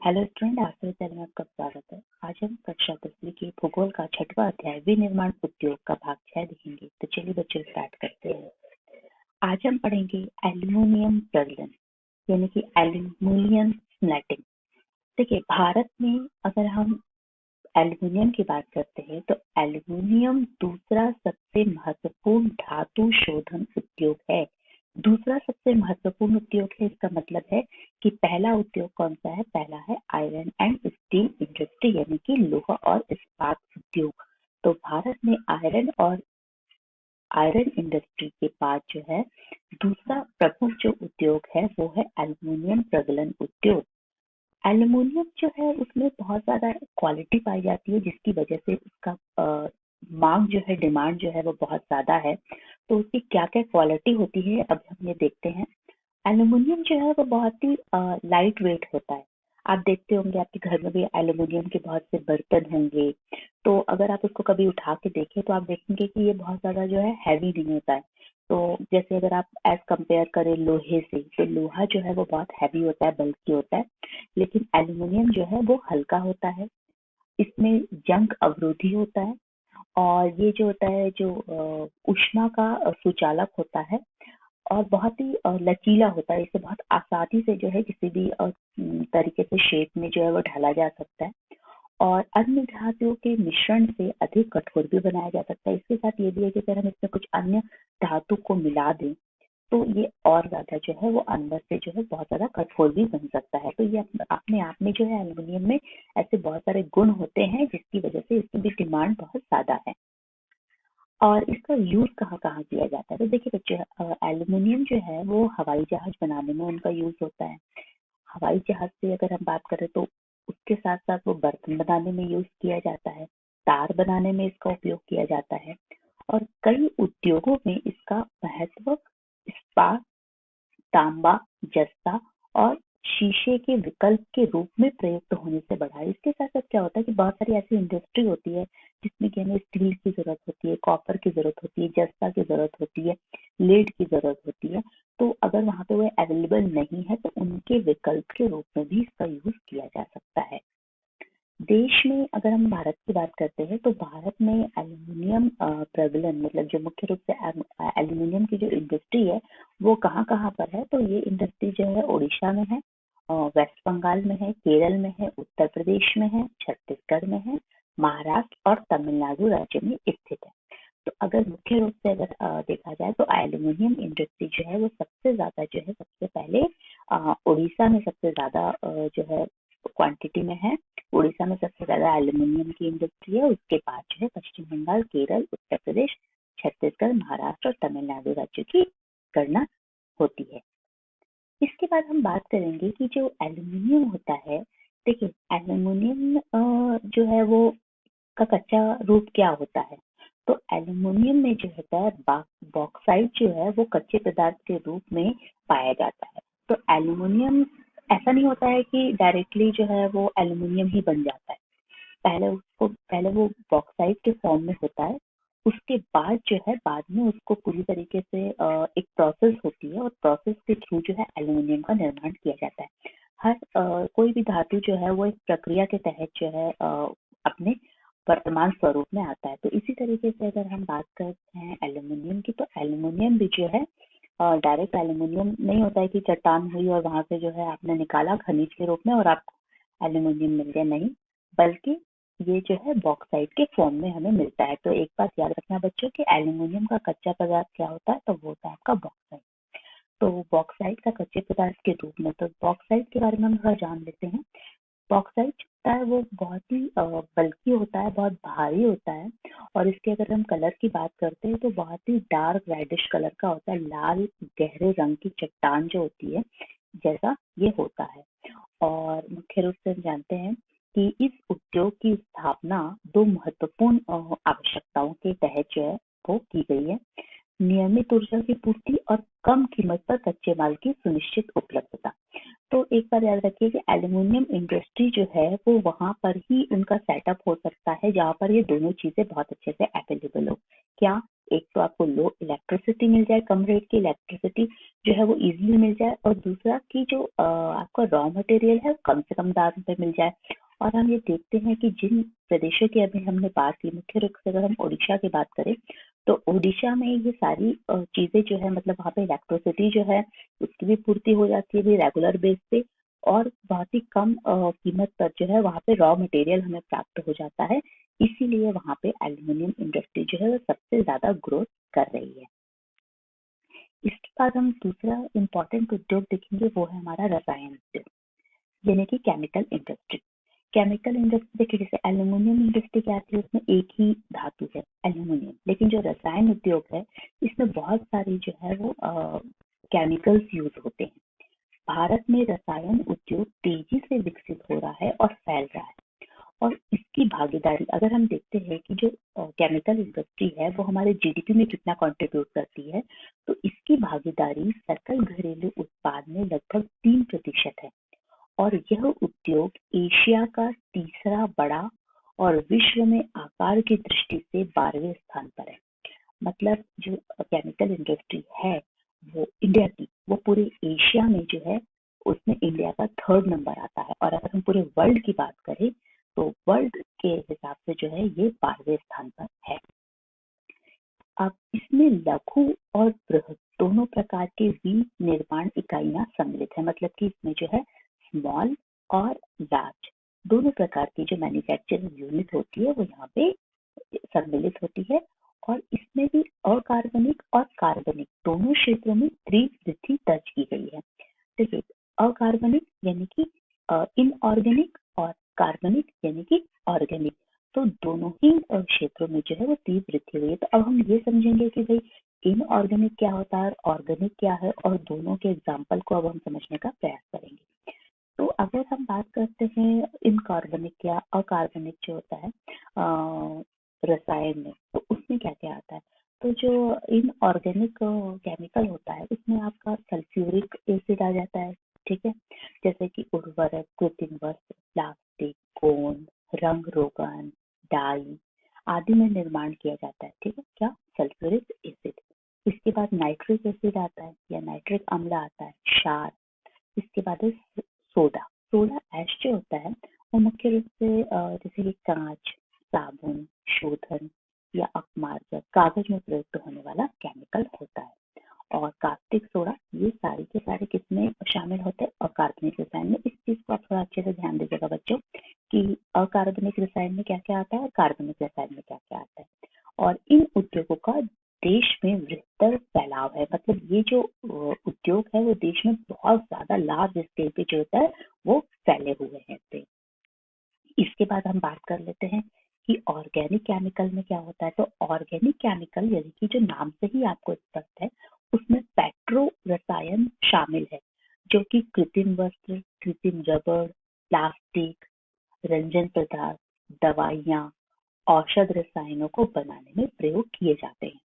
Hello student, आज के विषय में आपका स्वागत है। आज हम कक्षा 10वीं के भूगोल का छठवां अध्याय विनिर्माण उद्योग का भाग 6 देखेंगे। तो चलिए बच्चों स्टार्ट करते हैं। आज हम पढ़ेंगे एल्यूमिनियम प्रगलन यानी कि एल्यूमिनियम स्मेल्टिंग। देखिए, भारत में अगर हम एल्यूमिनियम की बात करते हैं तो एल्यूमिनियम दूसरा सबसे महत्वपूर्ण धातु शोधन उद्योग है। दूसरा सबसे महत्वपूर्ण उद्योग है, इसका मतलब है कि पहला उद्योग कौन सा है? पहला है आयरन एंड स्टील इंडस्ट्री यानी कि लोहा और इस्पात उद्योग। तो भारत में आयरन इंडस्ट्री के बाद जो है दूसरा प्रमुख जो उद्योग है वो है एल्यूमिनियम प्रगलन उद्योग। एल्युमिनियम जो है उसमें बहुत ज्यादा क्वालिटी पाई जाती है, जिसकी वजह से उसका मांग जो है, डिमांड जो है वो बहुत ज्यादा है। तो उसकी क्या क्या क्वालिटी होती है अब हम ये देखते हैं। एल्युमिनियम जो है वो बहुत ही लाइट वेट होता है। आप देखते होंगे आपके घर में भी एल्युमिनियम के बहुत से बर्तन होंगे। तो अगर आप उसको कभी उठा के देखें तो आप देखेंगे कि ये बहुत ज्यादा जो है हैवी नहीं होता है। तो जैसे अगर आप एज कंपेयर करें लोहे से, तो लोहा जो है वो बहुत हैवी होता है, बल्कि होता है। लेकिन एल्युमिनियम जो है वो हल्का होता है, इसमें जंग अवरोधी होता है, और ये जो होता है जो ऊष्मा का सुचालक होता है, और बहुत ही लचीला होता है। इसे बहुत आसानी से जो है किसी भी तरीके से शेप में जो है वो ढाला जा सकता है, और अन्य धातुओं के मिश्रण से अधिक कठोर भी बनाया जा सकता है। इसके साथ ये भी है कि अगर हम इसमें कुछ अन्य धातु को मिला दें तो ये और ज्यादा जो है वो अंदर से जो है बहुत ज्यादा कठोर भी बन सकता है। तो ये अपने आप में जो है एल्युमिनियम में ऐसे बहुत सारे गुण होते हैं, जिसकी वजह से इसकी भी डिमांड बहुत ज्यादा है। और इसका यूज कहाँ कहाँ किया जाता है? तो देखिए बच्चों, एल्युमिनियम जो है वो हवाई जहाज बनाने में उनका यूज होता है। हवाई जहाज से अगर हम बात करें तो उसके साथ साथ वो बर्तन बनाने में यूज किया जाता है, तार बनाने में इसका उपयोग किया जाता है, और कई उद्योगों में इसका महत्व इस्पात, तांबा, जस्ता और शीशे के विकल्प के रूप में प्रयुक्त होने से बढ़ा है। इसके साथ साथ क्या होता है कि बहुत सारी ऐसी इंडस्ट्री होती है जिसमें कि हमें स्टील की जरूरत होती है, कॉपर की जरूरत होती है, जस्ता की जरूरत होती है, लेड की जरूरत होती है। तो अगर वहां पे वो अवेलेबल नहीं है तो उनके विकल्प के रूप में भी इसका यूज किया जा सकता है। देश में अगर हम भारत की बात करते हैं तो भारत में एल्युमिनियम प्रगलन मतलब जो मुख्य रूप से एल्युमिनियम की जो इंडस्ट्री है वो कहाँ कहाँ पर है? तो ये इंडस्ट्री जो है उड़ीसा में है, वेस्ट बंगाल में है, केरल में है, उत्तर प्रदेश में है, छत्तीसगढ़ में है, महाराष्ट्र और तमिलनाडु राज्य में स्थित है। तो अगर मुख्य रूप से अगर देखा जाए तो एल्युमिनियम इंडस्ट्री जो है वो सबसे ज्यादा जो है सबसे पहले उड़ीसा में सबसे ज्यादा जो है क्वांटिटी में है। उड़ीसा में सबसे ज्यादा एल्युमिनियम की इंडस्ट्री है। उसके बाद जो है पश्चिम बंगाल, केरल, उत्तर प्रदेश, छत्तीसगढ़, महाराष्ट्र और तमिलनाडु राज्यों की गणना होती है। इसके बाद हम बात करेंगे कि जो एल्युमिनियम होता है, देखिए एल्युमिनियम जो है वो का कच्चा रूप क्या होता है? तो एल्युमिनियम में जो होता है बॉक्साइट जो है वो कच्चे पदार्थ के रूप में पाया जाता है। तो एल्युमिनियम ऐसा नहीं होता है कि डायरेक्टली जो है वो एल्युमिनियम ही बन जाता है। पहले वो बॉक्साइट के फॉर्म में होता है। उसके बाद जो है बाद में उसको पूरी तरीके से एक प्रोसेस होती है, और प्रोसेस के थ्रू जो है एल्युमिनियम का निर्माण किया जाता है। हर कोई भी धातु जो है वो एक प्रक्रिया के तहत जो है अपने वर्तमान स्वरूप में आता है। तो इसी तरीके से अगर हम बात करते हैं एल्युमिनियम की, तो एल्युमिनियम भी जो है डायरेक्ट एल्युमिनियम नहीं होता है कि चट्टान हुई और वहां से जो है आपने निकाला खनिज के रूप में और आपको एल्युमिनियम मिल गया, नहीं। बल्कि ये जो है बॉक्साइट के फॉर्म में हमें मिलता है। तो एक बात याद रखना बच्चों कि एल्युमिनियम का कच्चा पदार्थ क्या होता है? तो वो होता है आपका बॉक्साइट। तो बॉक्साइट का कच्चे पदार्थ के रूप में, तो बॉक्साइट के बारे में हम थोड़ा जान लेते हैं। बॉक्साइट जो होता है वो बहुत ही बल्की होता है, बहुत भारी होता है, और इसके अगर हम कलर की बात करते हैं तो बहुत ही डार्क रेडिश कलर का होता है। लाल गहरे रंग की चट्टान जो होती है जैसा ये होता है। और मुख्य रूप से हम जानते हैं कि इस उद्योग की स्थापना दो महत्वपूर्ण आवश्यकताओं के तहत जो है वो की गई है। नियमित ऊर्जा की पूर्ति और कम कीमत पर कच्चे माल की सुनिश्चित उपलब्धता। तो एक बार याद रखिए कि एल्युमिनियम इंडस्ट्री जो है वो वहां पर ही उनका सेटअप हो सकता है जहां पर ये दोनों चीजें बहुत अच्छे से अवेलेबल हो। क्या? एक तो आपको लो इलेक्ट्रिसिटी मिल जाए, कम रेट की इलेक्ट्रिसिटी जो है वो इजीली मिल जाए, और दूसरा कि जो आपका रॉ मटेरियल है कम से कम दाम पे मिल जाए। और हम ये देखते हैं कि जिन प्रदेशों की अभी हमने बात की, मुख्य रूप से अगर हम ओडिशा की बात करें, तो ओडिशा में ये सारी चीजें जो है, मतलब वहाँ पे इलेक्ट्रिसिटी जो है उसकी भी पूर्ति हो जाती है भी रेगुलर बेस पे, और बहुत ही कम कीमत पर जो है वहाँ पे रॉ मटेरियल हमें प्राप्त हो जाता है। इसीलिए वहाँ पे एल्यूमिनियम इंडस्ट्री जो है वो सबसे ज्यादा ग्रोथ कर रही है। इसके बाद हम दूसरा इम्पोर्टेंट उद्योग देखेंगे, वो है हमारा रसायन उद्योग, यानी कि केमिकल इंडस्ट्री। केमिकल इंडस्ट्री देखिए, जैसे एल्यूमिनियम इंडस्ट्री क्या आती है, उसमें एक ही धातु है एल्यूमिनियम, लेकिन जो रसायन उद्योग है इसमें बहुत सारी जो है वो केमिकल्स यूज होते हैं। भारत में रसायन उद्योग तेजी से विकसित हो रहा है और फैल रहा है, और इसकी भागीदारी अगर हम देखते हैं कि जो केमिकल इंडस्ट्री है वो हमारे जीडीपी में कितना कंट्रीब्यूट करती है, तो इसकी भागीदारी सकल घरेलू उत्पाद में लगभग 3% है, और यह उद्योग एशिया का तीसरा बड़ा और विश्व में आकार की दृष्टि से 12वें स्थान पर है। मतलब जो केमिकल इंडस्ट्री है वो इंडिया की, वो पूरे एशिया में जो है उसमें इंडिया का 3rd नंबर आता है, और अगर हम पूरे वर्ल्ड की बात करें तो वर्ल्ड के हिसाब से जो है ये 12वें स्थान पर है। अब इसमें लघु और बृहद दोनों प्रकार के विनिर्माण इकाइयां सम्मिलित है, मतलब कि इसमें जो है स्मॉल और लार्ज दोनों प्रकार की जो मैन्युफैक्चरिंग यूनिट होती है वो यहाँ पे सम्मिलित होती है, और इसमें भी अकार्बनिक और कार्बनिक दोनों क्षेत्रों में तीव्र वृद्धि दर्ज की गई है। देखिए, अकार्बनिक यानी कि इनऑर्गेनिक, और कार्बनिक यानी कि ऑर्गेनिक, तो दोनों ही क्षेत्रों में जो है वो तीव्र वृद्धि हुई है। तो अब हम ये समझेंगे कि भाई इनऑर्गेनिक क्या होता है और ऑर्गेनिक क्या है, और दोनों के एग्जाम्पल को अब हम समझने का प्रयास करेंगे। तो अगर हम बात करते हैं इनकार्बनिक या अकार्बनिक जो होता है रसायन में, तो उसमें क्या क्या आता है। तो जो इनऑर्गेनिक केमिकल होता है उसमें आपका सल्फ्यूरिक एसिड आ जाता है, ठीक है, जैसे कि उर्वरक, कृत्रिम वस्त्र, प्लास्टिक, गोंद, रंग रोगन, डाई आदि में निर्माण किया जाता है, ठीक है, क्या सल्फ्यूरिक एसिड। इसके बाद नाइट्रिक एसिड आता है या नाइट्रिक अम्ल आता है, क्षार। इसके बाद है सोडा। सोडा ऐश जो होता है वो मुख्य रूप से जैसे कि कांच, साबुन, शोधन या अपमार्जक, कागज में प्रयुक्त होने वाला केमिकल होता है। और कास्टिक सोडा, ये सारे के सारे किसमें शामिल होते हैं, अकार्बनिक रसायन में। इस चीज को आप थोड़ा अच्छे से ध्यान दीजिएगा बच्चों कि अकार्बनिक रसायन में क्या क्या आता है और कार्बनिक रसायन में क्या क्या आता है। और इन उद्योगों का देश में वृहत्तर फैलाव है, मतलब ये जो उद्योग है वो देश में बहुत ज्यादा लार्ज स्केल पे जो होता है वो फैले हुए हैं। इसके बाद हम बात कर लेते हैं कि ऑर्गेनिक केमिकल में क्या होता है। तो ऑर्गेनिक केमिकल यानी कि जो नाम से ही आपको स्पष्ट है, उसमें पेट्रो रसायन शामिल है, जो कि कृत्रिम वस्त्र, कृत्रिम रबड़, प्लास्टिक, रंजन पदार्थ, दवाइयाँ, औषध रसायनों को बनाने में प्रयोग किए जाते हैं।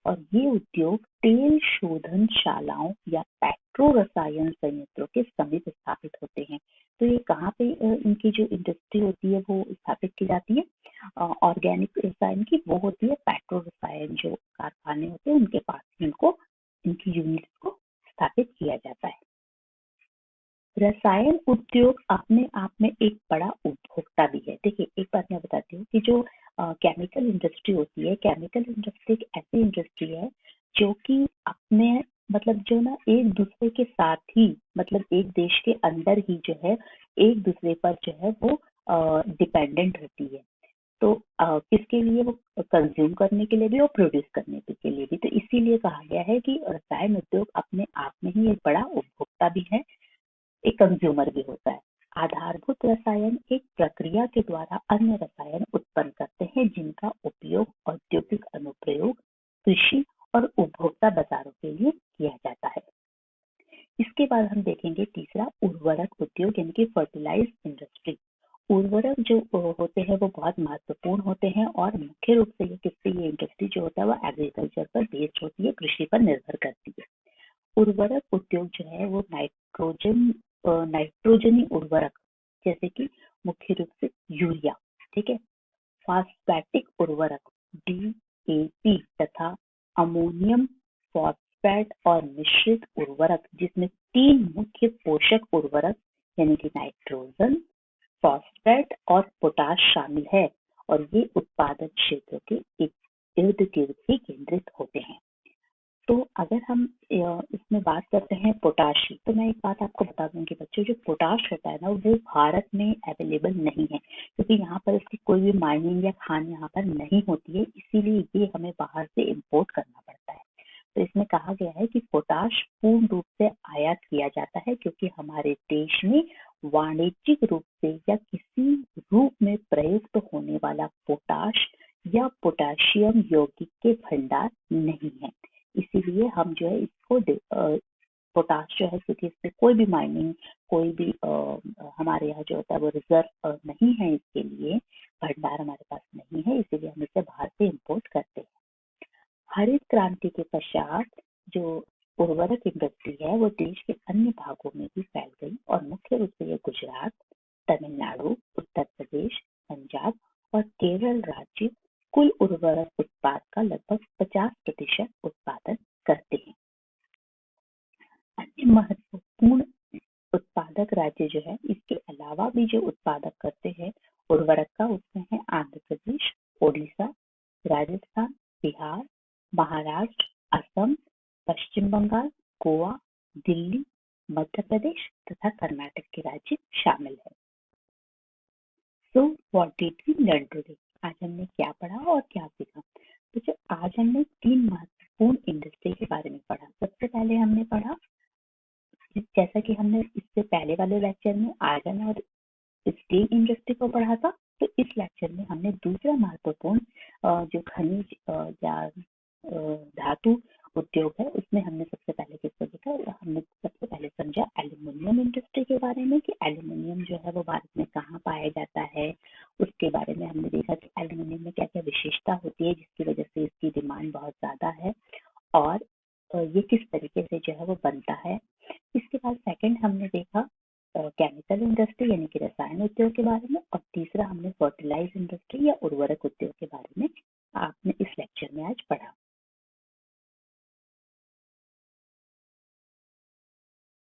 और ये उद्योग तेल शोधनशालाओं या पेट्रो रसायन संयंत्रों के समीप स्थापित होते हैं। तो ये कहाँ पे इनकी जो इंडस्ट्री होती है वो स्थापित की जाती है, ऑर्गेनिक रसायन की, वो होती है पेट्रो रसायन जो कारखाने होते हैं उनके पास इनको, इनकी यूनिट्स को स्थापित किया जाता है। रसायन उद्योग अपने आप में एक बड़ा उपभोक्ता भी है। देखिए, एक बात मैं बताती हूँ कि जो केमिकल इंडस्ट्री होती है, केमिकल इंडस्ट्री एक ऐसी इंडस्ट्री है जो कि अपने, मतलब जो ना एक दूसरे के साथ ही, मतलब एक देश के अंदर ही जो है एक दूसरे पर जो है वो डिपेंडेंट होती है। तो किसके लिए, वो कंज्यूम करने के लिए भी और प्रोड्यूस करने के लिए भी। तो इसीलिए कहा गया है कि रसायन उद्योग अपने आप में ही एक बड़ा उपभोक्ता भी है, एक कंज्यूमर भी होता है। आधारभूत रसायन एक प्रक्रिया के द्वारा अन्य रसायन उत्पन्न करते हैं जिनका उपयोग औद्योगिक अनुप्रयोग, कृषि और उपभोक्ता बाजारों के लिए किया जाता है। इसके बाद हम देखेंगे तीसरा, उर्वरक उद्योग यानी कि फर्टिलाइज इंडस्ट्री। उर्वरक जो होते हैं वो बहुत महत्वपूर्ण होते हैं, और मुख्य रूप से ये इंडस्ट्री जो होता है वो एग्रीकल्चर पर बेस्ड होती है, कृषि पर निर्भर करती है। उर्वरक उद्योग जो है वो नाइट्रोजनी उर्वरक, जैसे कि मुख्य रूप से यूरिया, ठीक है, फास्फेटिक उर्वरक डीएपी तथा अमोनियम फॉस्फेट और मिश्रित उर्वरक, जिसमें 3 मुख्य पोषक उर्वरक यानी कि नाइट्रोजन, फॉस्फेट और पोटाश शामिल है और ये उत्पादन क्षेत्र के इर्द गिर्द ही केंद्रित होते हैं। तो अगर हम इसमें बात करते हैं पोटाश की, तो मैं एक बात आपको बता दूं कि बच्चों, जो पोटाश होता है ना, वो भारत में अवेलेबल नहीं है, क्योंकि यहाँ पर इसकी कोई भी माइनिंग या खान यहाँ पर नहीं होती है, इसीलिए ये हमें बाहर से इम्पोर्ट करना पड़ता है। तो इसमें कहा गया है कि पोटाश पूर्ण रूप से आयात किया जाता है, क्योंकि हमारे देश में वाणिज्यिक रूप से या किसी रूप में प्रयुक्त होने वाला पोटाश या पोटेशियम यौगिक के भंडार नहीं है। इसीलिए हम जो है इसको पोटाश जो है, क्योंकि इसमें कोई भी माइनिंग, कोई भी हमारे यहाँ जो होता है वो रिजर्व नहीं है, इसके लिए भंडार हमारे पास नहीं है, इसीलिए हम इसे बाहर से इम्पोर्ट करते हैं। हरित क्रांति के पश्चात जो उर्वरक इंडस्ट्री है वो देश के अन्य भागों में भी फैल गई और मुख्य रूप से ये गुजरात, तमिलनाडु, उत्तर प्रदेश, पंजाब और केरल राज्य कुल उर्वरक उत्पाद का लगभग 50% उत्पादन करते हैं। अन्य महत्वपूर्ण उत्पादक राज्य जो है, इसके अलावा भी जो उत्पादक करते हैं उर्वरक का, उसमें है आंध्र प्रदेश, ओडिशा, राजस्थान, बिहार, महाराष्ट्र, असम, पश्चिम बंगाल, गोवा, दिल्ली, मध्य प्रदेश तथा कर्नाटक के राज्य शामिल है। So what did we learn today? आज हमने क्या पढ़ा और क्या सीखा? तो जो आज हमने 3 महत्वपूर्ण इंडस्ट्री के बारे में पढ़ा। सबसे पहले हमने पढ़ा, जैसा कि हमने इससे पहले वाले लेक्चर में आयरन और स्टील इंडस्ट्री को पढ़ा था, तो इस लेक्चर में हमने दूसरा महत्वपूर्ण जो खनिज या धातु उद्योग है, उसमें हमने सबसे पहले किसको देखा? हमने सबसे पहले समझा एल्यूमिनियम इंडस्ट्री के बारे में, कि एल्यूमिनियम जो है वो भारत में कहाँ पाया जाता है। उसके बारे में हमने देखा कि एल्यूमिनियम में क्या क्या विशेषता होती है जिसकी वजह से इसकी डिमांड बहुत ज्यादा है, और ये किस तरीके से जो है वो बनता है। इसके बाद सेकंड हमने देखा केमिकल इंडस्ट्री यानी कि रसायन उद्योग के बारे में, और तीसरा हमने फर्टिलाइज इंडस्ट्री या उर्वरक उद्योग के बारे में आपने इस लेक्चर में आज पढ़ा।